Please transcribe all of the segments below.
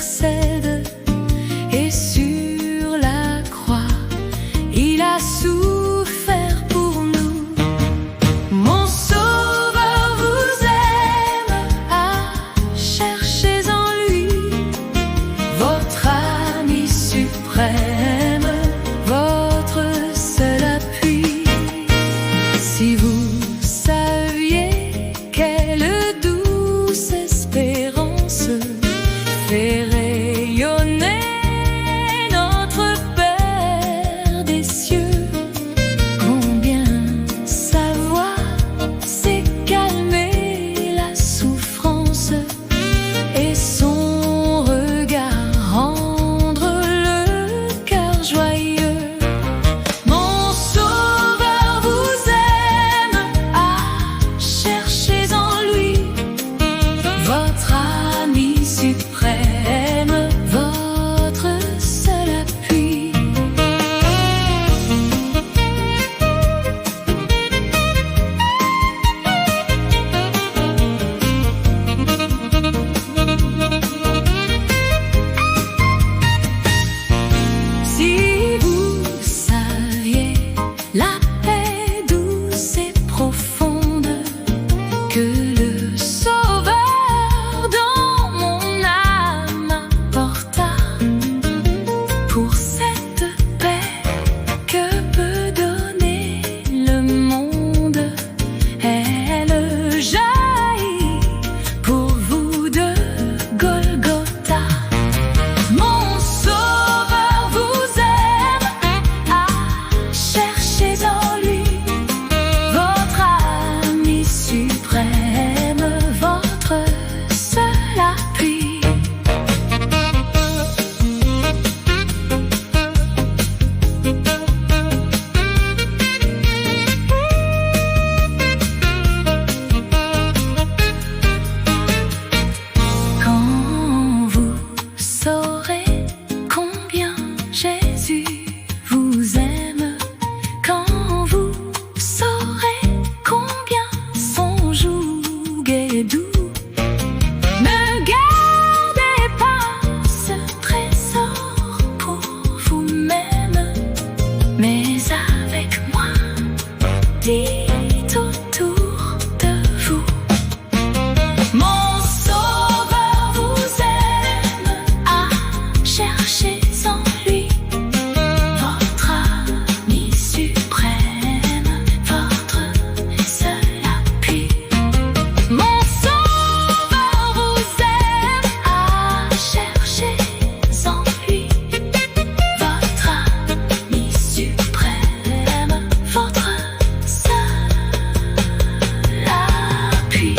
intercède, et sur la croix, il a souffert pour nous. Mon Sauveur vous aime, ah, cherchez en lui votre ami suprême, votre seul appui. Si vous saviez quelle douce espérance fait rayonner notre Père des cieux, combien sa voix sait calmer la souffrance et son regard rendre le cœur joyeux. Mon Sauveur vous aime, ah, cherchez en lui votre ami suprême, votre seul appui. Si vous saviez la paix douce et profonde que le Sauveur dans mon âme apporta, pour cette paix que peut donner le monde, elle jaillit pour vous de Golgotha. Mon Sauveur vous aime, ah, cherchez en lui votre ami suprême, votre seul appui. Quand vous saurez combien Jésus vous aime, quand vous saurez combien son joug est doux, ne gardez pas ce trésor pour vous-même, mais avec moi, dites autour de vous. Mon Sauveur vous aime, ah, cherchez en lui votre ami suprême, votre seul appui. Mon Sauveur vous aime, ah, cherchez en lui votre ami suprême, votre seul appui.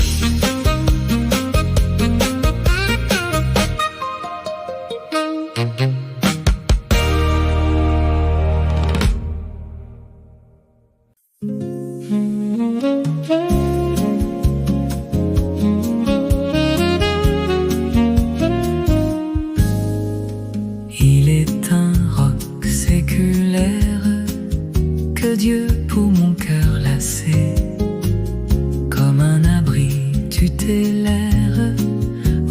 Il est un roc séculaire que Dieu pour mon cœur lassé, comme un abri tutélaire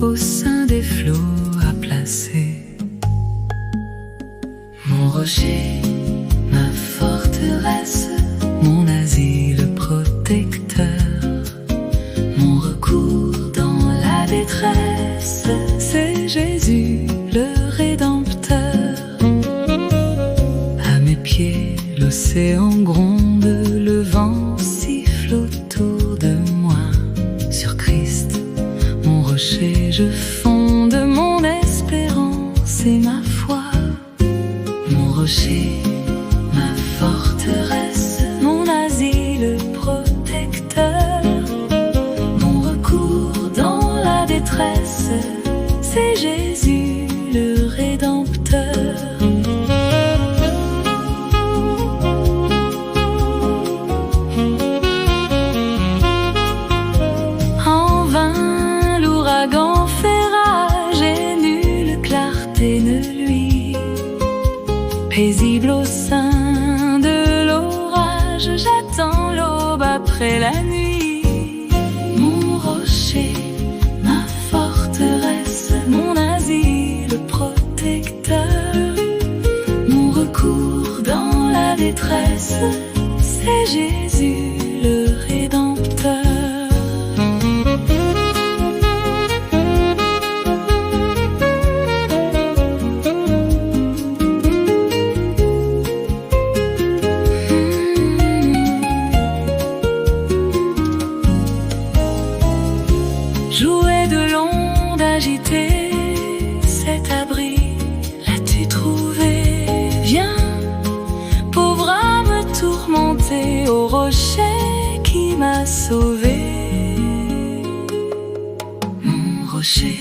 au sein des flots à placer. Mon rocher, ma forteresse, mon asile protecteur, mon recours dans la détresse, c'est Jésus le Rédempteur. À mes pieds, l'océan gronde, le vent siffle autour de moi. Sur Christ, mon rocher, je fonde mon espérance et ma foi. Mon rocher, ma forteresse, mon asile protecteur, mon recours dans la détresse, c'est Jésus le Rédempteur. En vain l'ouragan fait rage et nulle clarté ne luit. Paisible au sein de l'orage, j'attends l'aube après la nuit. Mon rocher, ma forteresse, mon asile détresse, c'est Jésus le Rédempteur. Jouet de l'onde agitée, cet abri l'as-tu trouvé? Viens, pauvre âme tourmentée, au rocher qui m'a sauvé. Mon rocher,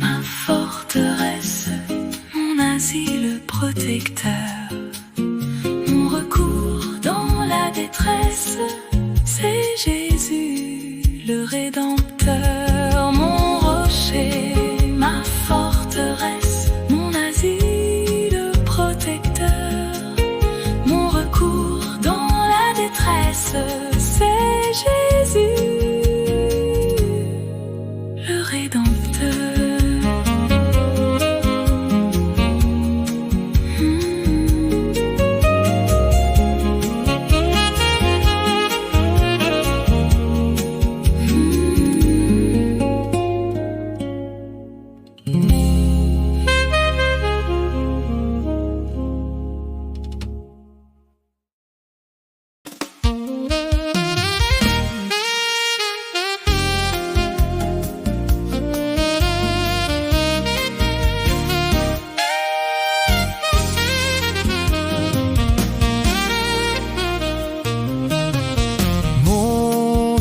ma forteresse, mon asile protecteur, mon recours dans la détresse, c'est Jésus le Rédempteur. Mon rocher, ma forteresse, mon asile protecteur, mon recours dans la détresse, c'est Jésus le Rédempteur.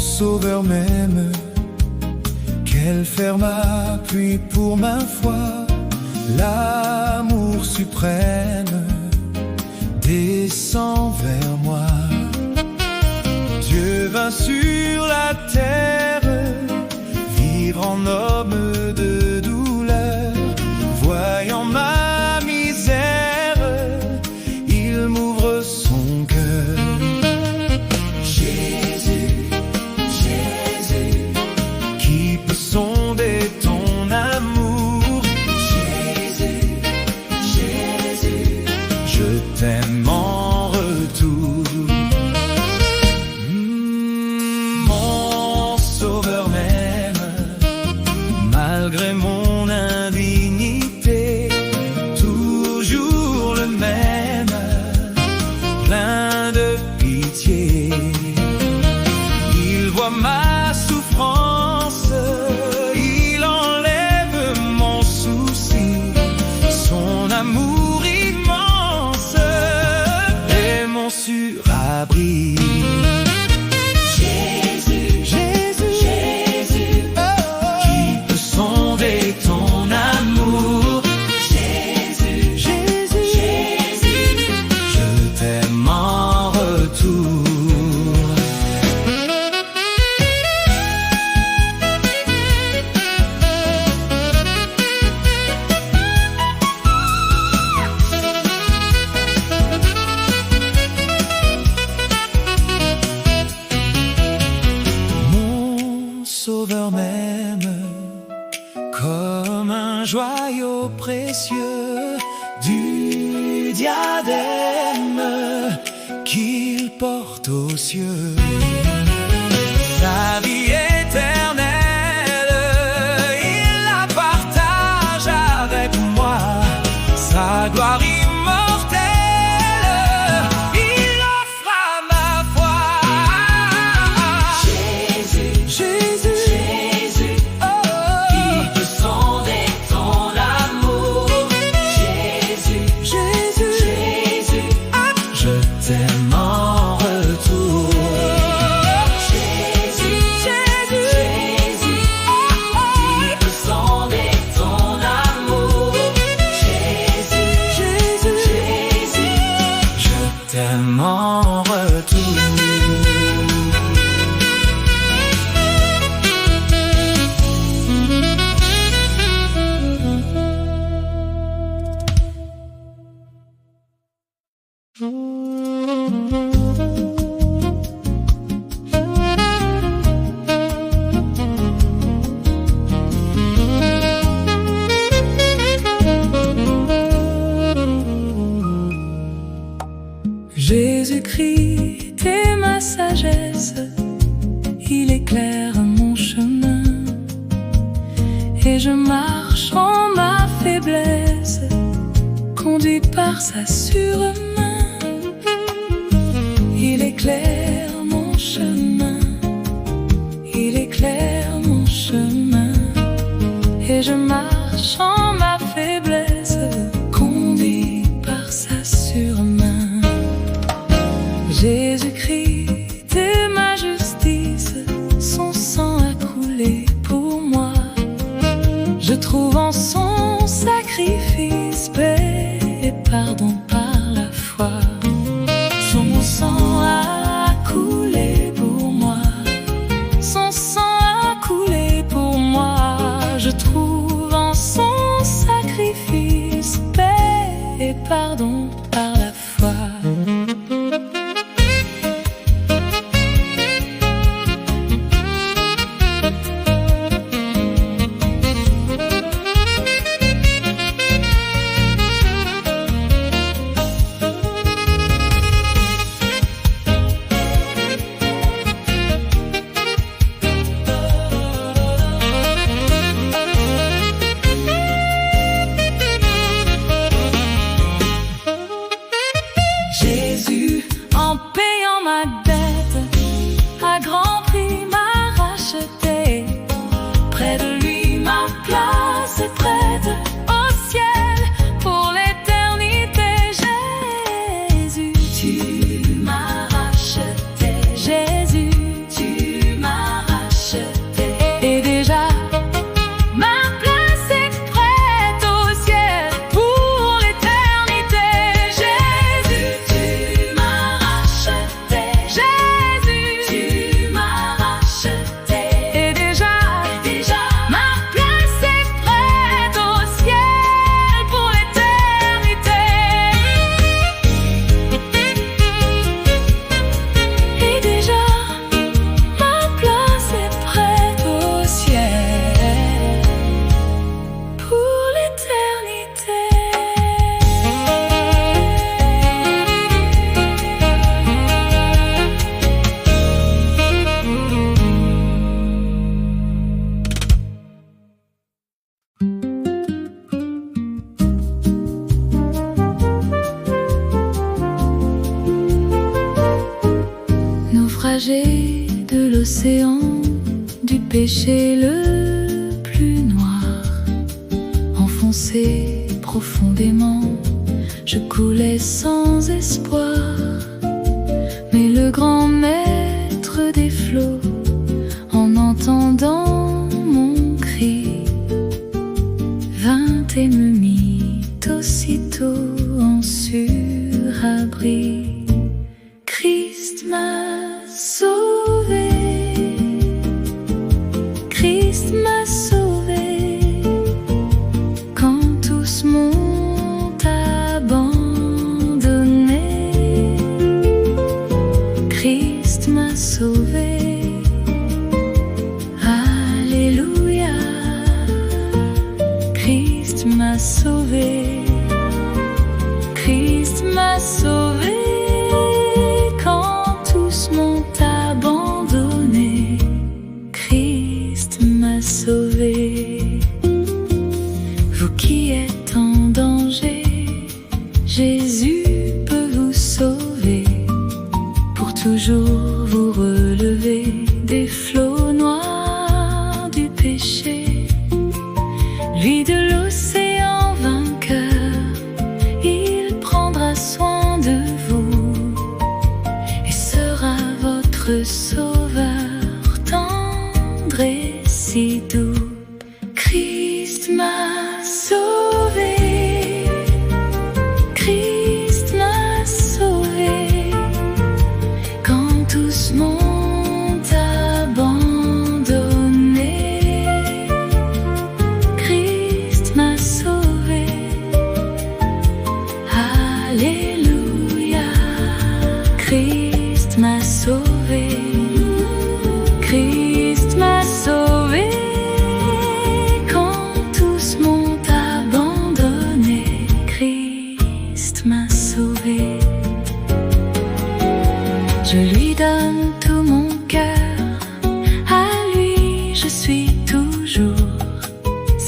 Sauveur même, quel ferme appui pour ma foi, l'amour suprême descend vers moi. Dieu vint sur la terre, vivre en homme de douleur, voyant ma misère, il m'ouvre son cœur. Sonder ton amour, Jésus, Jésus, je t'aime en retour. Mon sauveur m'aime, malgré mon indignité, toujours le même, plein de pitié. Il voit ma souffrance, il enlève mon souci, son amour immense est mon surabri. Jésus, Jésus, Jésus, qui peut sonder ton amour? Jésus, Jésus, Jésus, je t'aime en retour. Sauveur m'aime comme un joyau précieux du diadème qu'il porte aux cieux. Sa vie éternelle, il la partage avec moi, sa gloire immortelle, il offre à ma foi. Jésus, Jésus, t'aime en retour. Jésus-Christ est ma sagesse, il éclaire mon chemin, et je marche en ma faiblesse, conduit par sa sûre main. Il éclaire mon chemin, il éclaire mon chemin, et je marche en ma faiblesse, conduit par sa sûre main. Jésus-Christ est ma justice, son sang a coulé pour moi. Je trouve en son sacrifice paix et pardon par la foi. Son sang a coulé pour moi, son sang a coulé pour moi. Je trouve en son sacrifice paix et pardon par la foi. Jésus, en payant ma dette, à grand prix m'a racheté. Près de lui, ma place est prête au ciel pour l'éternité. Jésus, tu m'as racheté. Jésus, tu m'as racheté. Et déjà, ma place est prête au ciel pour l'éternité. Jésus, tu m'as racheté. Jésus, tu m'as racheté. Et déjà, ma place est prête au ciel pour l'éternité. Et déjà, ma place est prête au ciel pour l'éternité. Naufragé de l'océan, du péché le plus noir, enfoncé profondément, je coulais sans espoir. Mais le grand maître des flots, en entendant mon cri, vint et me mit aussitôt en surabri. Christ m'a sauvé, Christ m'a sauvé, quand tous m'ont abandonné. Christ m'a sauvé, alléluia. Christ m'a sauvé, Christ m'a sauvé. Quand tous m'ont abandonné, Christ m'a sauvé. Vous qui êtes en danger, Jésus peut vous sauver, pour toujours vous relever des flots noirs du péché. Lui de l'océan vainqueur, il prendra soin de vous et sera votre sauveur tendre et si doux. Christ m'a sauvé, Christ m'a sauvé, quand tous m'ont abandonné. Christ m'a sauvé, alléluia. Christ m'a sauvé, Christ m'a sauvé, quand tous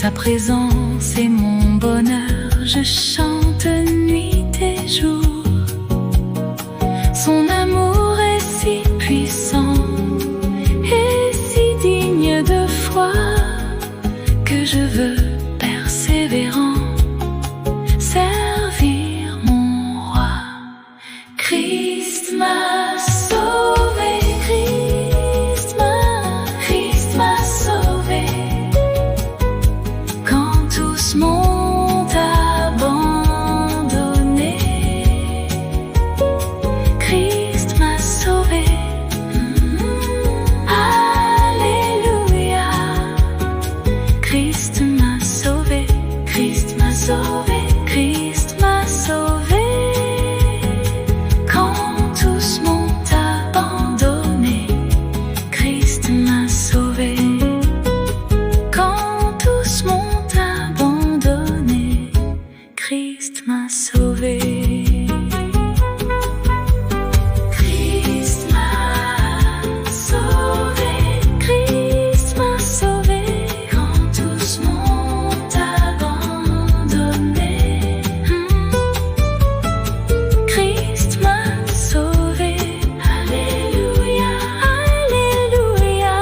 Sa présence est mon bonheur, je chante nuit et jour. Son amour est si puissant et si digne de foi que je veux persévérant servir mon roi. Christ m'a sauvé, Christ m'a sauvé. Quand tous m'ont abandonné, Christ m'a sauvé. Alléluia. Christ m'a sauvé, Christ m'a sauvé, Christ m'a sauvé. Quand tous m'ont abandonné, Christ m'a sauvé. Quand tous m'ont abandonné, Christ m'a sauvé. Christ m'a sauvé, Christ m'a sauvé. Quand tous m'ont abandonné, Christ m'a sauvé. Alléluia, Alléluia.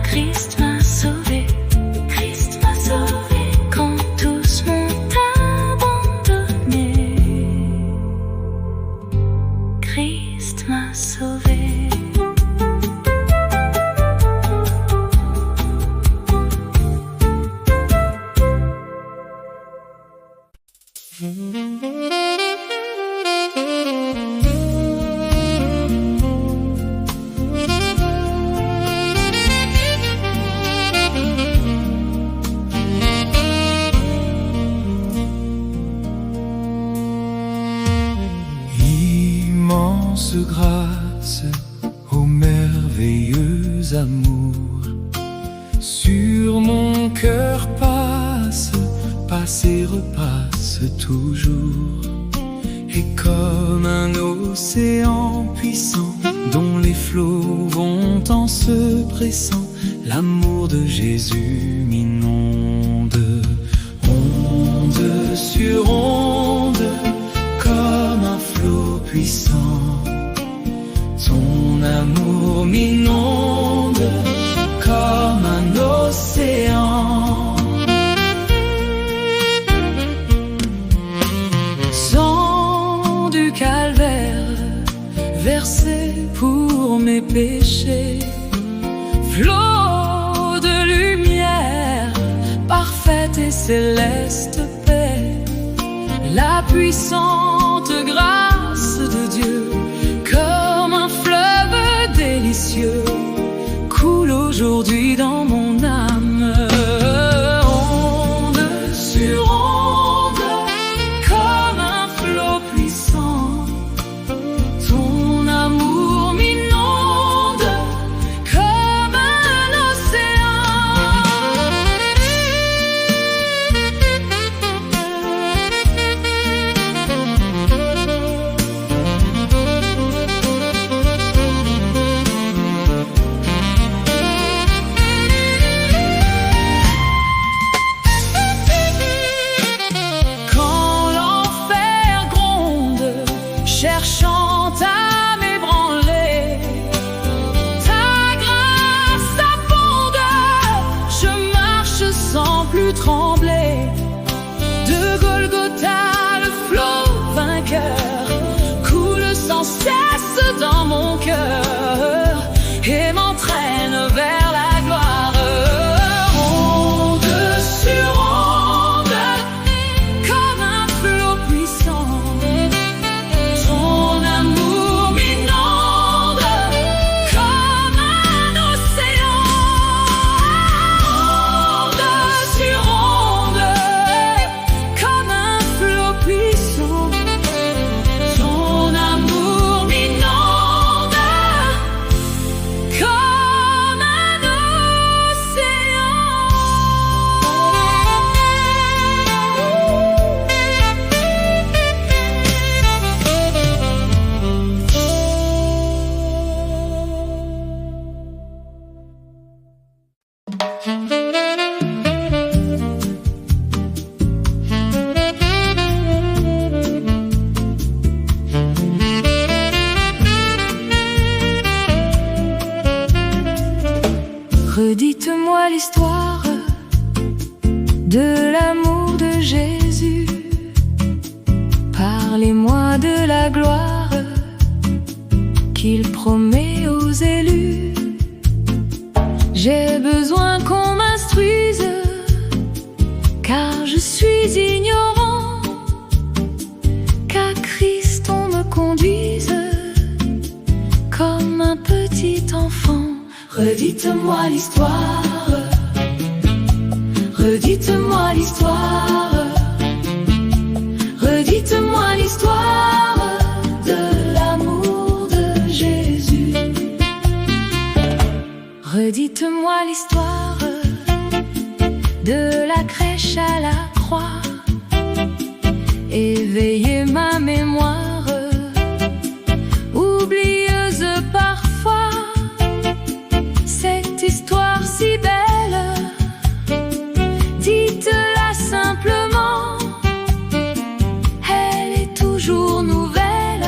Christ m'a sauvé, Christ m'a sauvé. Quand tous m'ont abandonné, Christ m'a sauvé. Immense grâce, ô merveilleux amour, sur mon cœur passe et repasse toujours. Et comme un océan puissant dont les flots vont en se pressant, l'amour de Jésus m'inonde, onde sur onde, comme un flot puissant. Ton amour m'inonde comme un océan. Sang du calvaire versé pour mes péchés, flot de lumière, parfaite et céleste paix, la puissante grâce de Dieu, comme un fleuve délicieux, coule aujourd'hui dans mon âme. Onde sur onde, comme un flot puissant, ton amour m'inonde comme un océan. Quand l'enfer gronde, cherchant à m'ébranler, ta grâce abonde, je marche sans plus trembler. De Golgotha, le flot vainqueur coule sans cesse dans mon cœur et m'entraîne vers la gloire. Onde sur onde, comme un flot puissant, ton amour m'inonde comme un océan. Onde sur onde, de l'amour de Jésus. Parlez-moi de la gloire qu'il promet aux élus. J'ai besoin qu'on m'instruise, car je suis ignorant. Qu'à Christ on me conduise comme un petit enfant. Redites-moi l'histoire, redites-moi l'histoire, redites-moi l'histoire de l'amour de Jésus. Redites-moi l'histoire de la crèche à la croix. Éveillez ma mémoire, oublieuse parfois, cette histoire si belle. Dites-la simplement, elle est toujours nouvelle.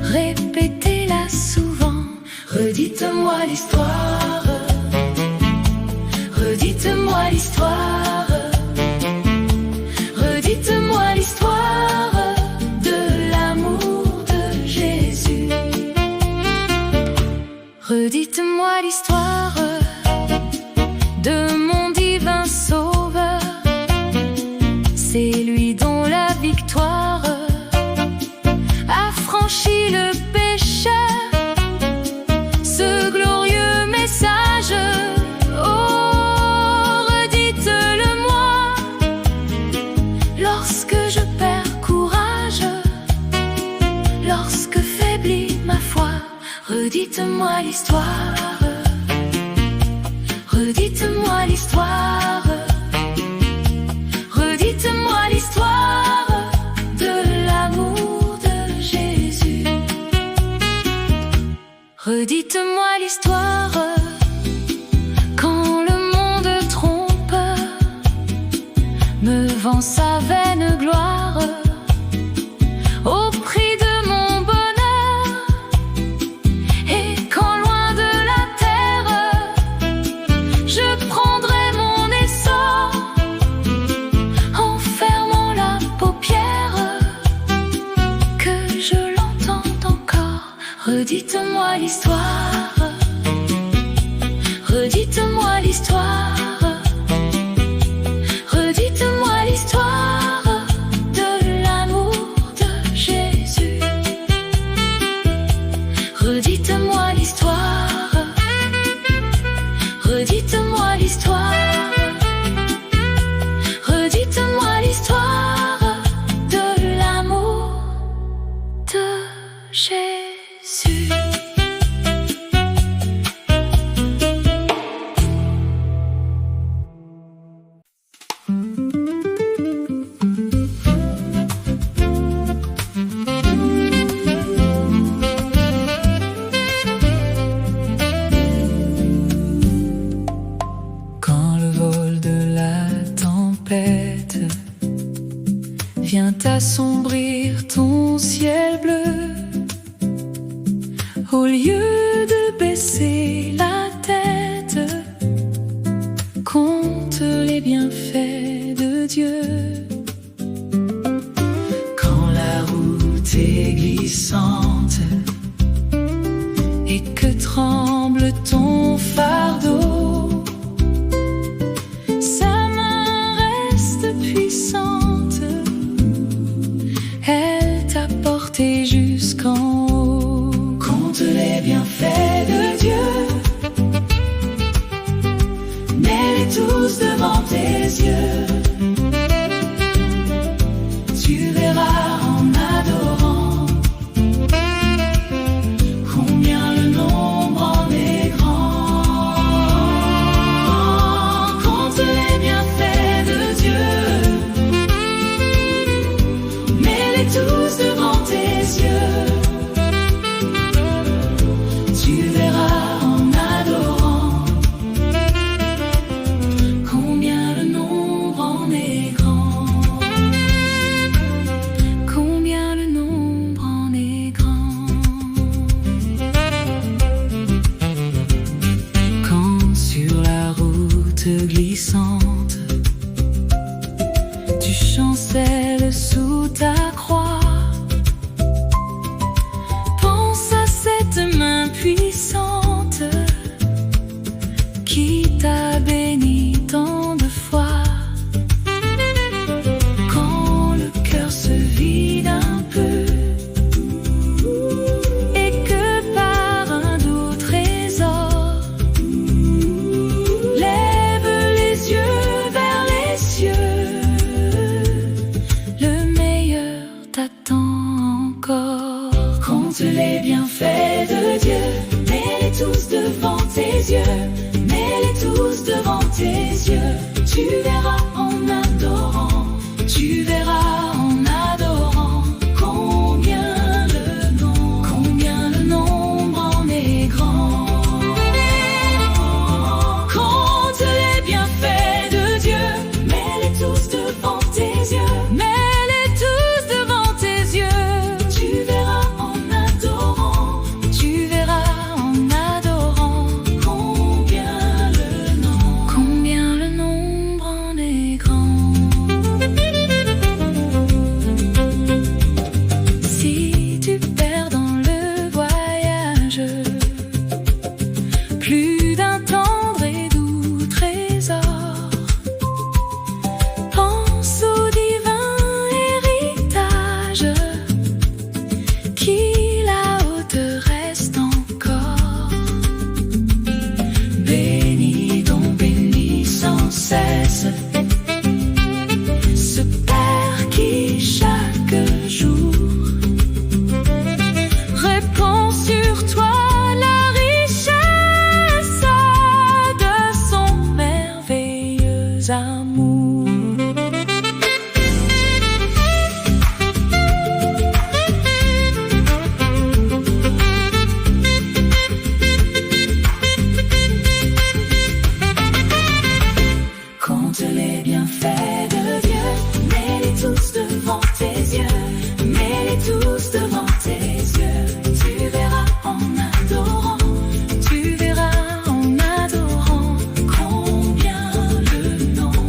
Répétez-la souvent. Redites-moi l'histoire, redites-moi l'histoire, redites-moi l'histoire de l'amour de Jésus. Redites-moi l'histoire de mon divin Sauveur. C'est lui dont la victoire a franchi le péché. Ce glorieux message, oh, redites-le-moi. Lorsque je perds courage, lorsque faiblit ma foi, redites-moi l'histoire, redites-moi l'histoire, redites-moi l'histoire de l'amour de Jésus. Redites-moi l'histoire quand le monde trompe, me vend sa vaine gloire au prix de mon bonheur. Et quand loin de la terre, je prendrai mon essor en fermant la paupière, que je l'entende encore. Redites-moi l'histoire, redites-moi l'histoire, redites-moi l'histoire de l'amour de Jésus. Redites-moi l'histoire, redites-moi l'histoire, redites-moi l'histoire de l'amour de Jésus. Quand le vol de la tempête vient assombrir ton ciel bleu, au lieu de baisser la tête, compte les bienfaits de Dieu. Quand la route est glissante et que tremble ton fardeau, sa main reste puissante, elle t'a porté jusqu'en haut. Compte les bienfaits de Dieu, mets-les tous devant tes yeux. Tu verras en adorant combien le nombre en est grand. Compte les bienfaits de Dieu, mets-les tous devant tes yeux. Tu verras en adorant combien le nombre en est grand. Combien le nombre en est grand. Quand sur la route glissante chancelles sous ta croix. Pense à cette main puissante qui t'a béni tant de fois. Quand le cœur se vide un peu et que par un doux trésor, lève les yeux vers les cieux. Le meilleur t'attend encore. Compte les bienfaits de Dieu, mets-les tous devant tes yeux. Mets-les tous devant tes yeux. Tu verras en adorant, tu verras en adorant combien le nombre en est grand. Compte les bienfaits de Dieu, mets-les tous devant tes yeux. Mets-les tous devant tes yeux. Tu verras en adorant, tu verras en adorant combien le nombre en est grand. Si tu perds dans le voyage plus d'un tendre et doux trésor, pense au divin héritage qui là-haut te reste encore. Bénis donc, bénis sans cesse ce Père qui chaque jour répand sur toi la richesse de son merveilleux amour. Compte les bienfaits de Dieu, mets-les tous devant tes yeux. Mets-les tous devant tes yeux. Tu verras en adorant, tu verras en adorant combien le nombre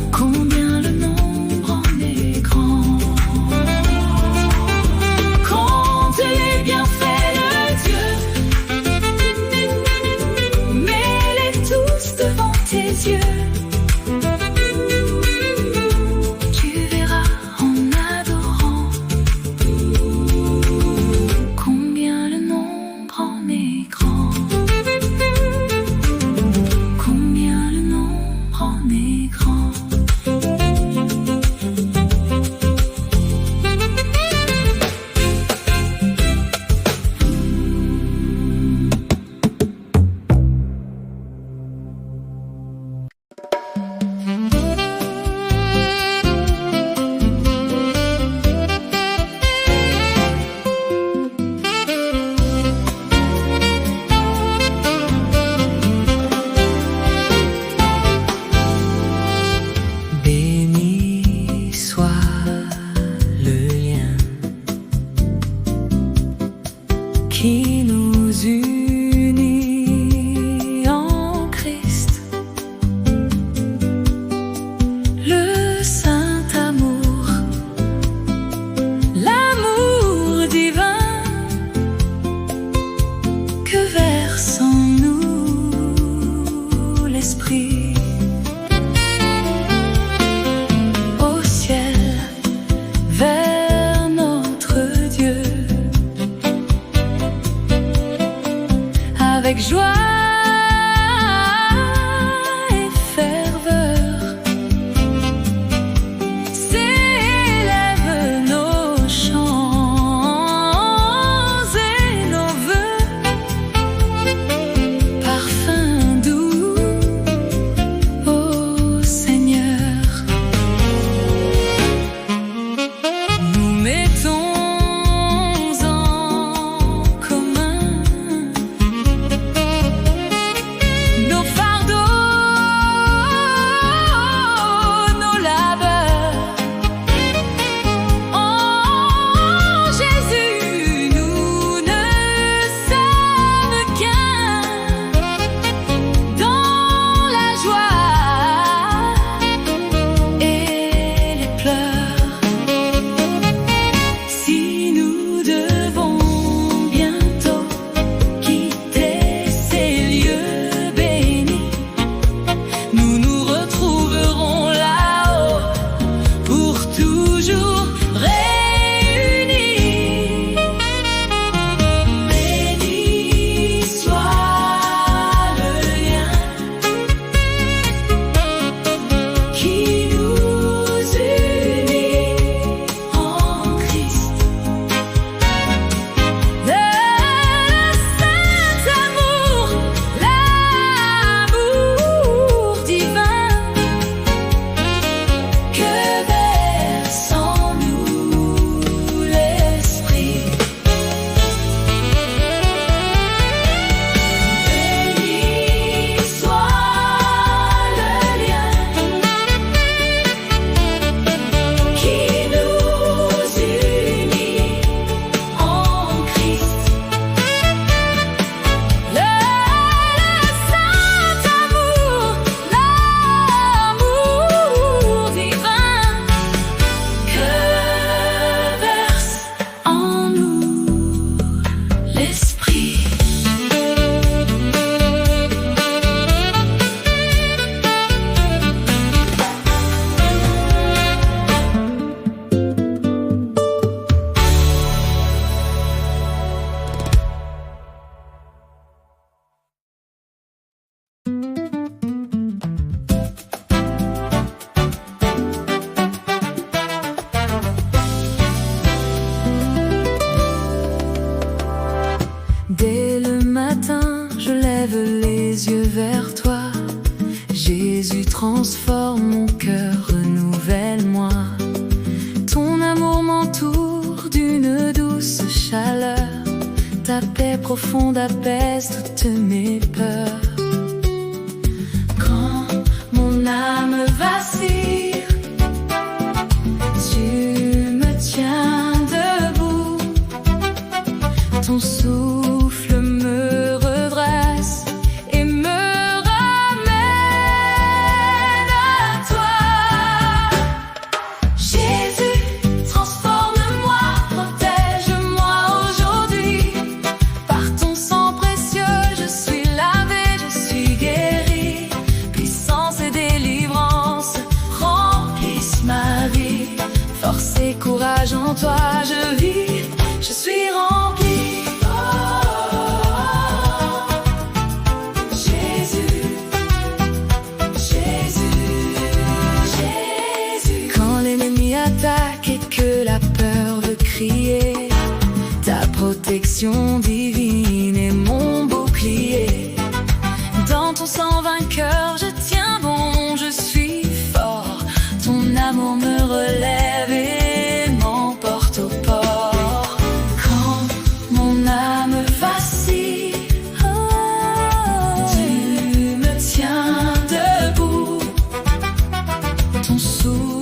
mon cœur, renouvelle-moi. Ton amour m'entoure d'une douce chaleur. Ta paix profonde apaise toutes mes peurs. Quand mon âme vacille, tu me tiens debout. Ton souffle me redresse et me ramène à toi. Jésus, transforme-moi, protège-moi aujourd'hui. Par ton sang précieux, je suis lavé, je suis guéri. Puissance et délivrance remplissent ma vie. Force et courage en toi, je vis, je suis rempli. Attaque et que la peur veut crier, ta protection divine est mon bouclier. Dans ton sang vainqueur, je tiens bon, je suis fort. Ton amour me relève et m'emporte au port. Quand mon âme vacille, tu me tiens debout. Ton souffle